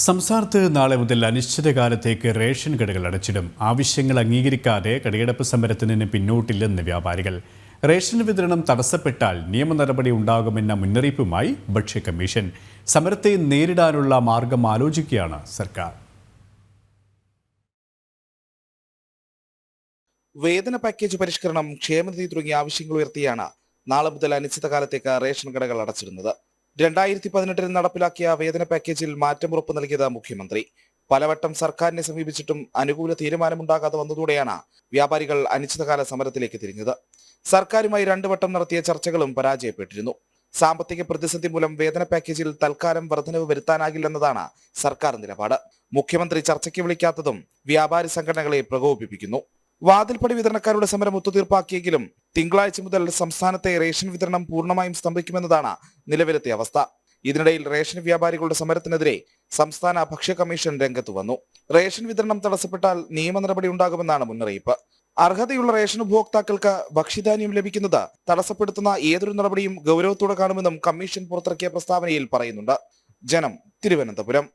സംസ്ഥാനത്ത് നാളെ മുതൽ അനിശ്ചിതകാലത്തേക്ക് റേഷൻ കടകൾ അടച്ചിടും. ആവശ്യങ്ങൾ അംഗീകരിക്കാതെ കടയടപ്പ് സമരത്തിന് പിന്നോട്ടില്ലെന്ന് വ്യാപാരികൾ. റേഷൻ വിതരണം തടസ്സപ്പെട്ടാൽ നിയമ നടപടി ഉണ്ടാകുമെന്ന മുന്നറിയിപ്പുമായി ഭക്ഷ്യ കമ്മീഷൻ. സമരത്തെ നേരിടാനുള്ള മാർഗം ആലോചിക്കുകയാണ് സർക്കാർ. വേതന പാക്കേജ് പരിഷ്കരണം, ക്ഷേമനിധി തുടങ്ങിയ ആവശ്യങ്ങൾ ഉയർത്തിയാണ് നാളെ മുതൽ അനിശ്ചിതകാലത്തേക്ക് റേഷൻ കടകൾ അടച്ചിടുന്നത്. 2018 നടപ്പിലാക്കിയ വേതന പാക്കേജിൽ മാറ്റം ഉറപ്പു നൽകിയത് മുഖ്യമന്ത്രി. പലവട്ടം സർക്കാരിനെ സമീപിച്ചിട്ടും അനുകൂല തീരുമാനമുണ്ടാകാതെ വന്നതോടെയാണ് വ്യാപാരികൾ അനിശ്ചിതകാല സമരത്തിലേക്ക് തിരിഞ്ഞത്. സർക്കാരുമായി 2 വട്ടം നടത്തിയ ചർച്ചകളും പരാജയപ്പെട്ടിരുന്നു. സാമ്പത്തിക പ്രതിസന്ധി മൂലം വേതന പാക്കേജിൽ തൽക്കാലം വർധനവ് വരുത്താനാകില്ലെന്നതാണ് സർക്കാർ നിലപാട്. മുഖ്യമന്ത്രി ചർച്ചയ്ക്ക് വിളിക്കാത്തതും വ്യാപാരി സംഘടനകളെ പ്രകോപിപ്പിക്കുന്നു. വാതിൽപ്പടി വിതരണക്കാരുടെ സമരം ഒത്തുതീർപ്പാക്കിയെങ്കിലും തിങ്കളാഴ്ച മുതൽ സംസ്ഥാനത്തെ റേഷൻ വിതരണം പൂർണ്ണമായും സ്തംഭിക്കുമെന്നതാണ് നിലവിലത്തെ അവസ്ഥ. ഇതിനിടയിൽ റേഷൻ വ്യാപാരികളുടെ സമരത്തിനെതിരെ സംസ്ഥാന ഭക്ഷ്യ കമ്മീഷൻ രംഗത്ത് വന്നു. റേഷൻ വിതരണം തടസ്സപ്പെട്ടാൽ നിയമ നടപടി ഉണ്ടാകുമെന്നാണ് മുന്നറിയിപ്പ്. അർഹതയുള്ള റേഷൻ ഉപഭോക്താക്കൾക്ക് ഭക്ഷ്യധാന്യം ലഭിക്കുന്നത് തടസ്സപ്പെടുത്തുന്ന ഏതൊരു നടപടിയും ഗൗരവത്തോടെ കാണുമെന്നും കമ്മീഷൻ പുറത്തിറക്കിയ പ്രസ്താവനയിൽ പറയുന്നുണ്ട്. ജനം, തിരുവനന്തപുരം.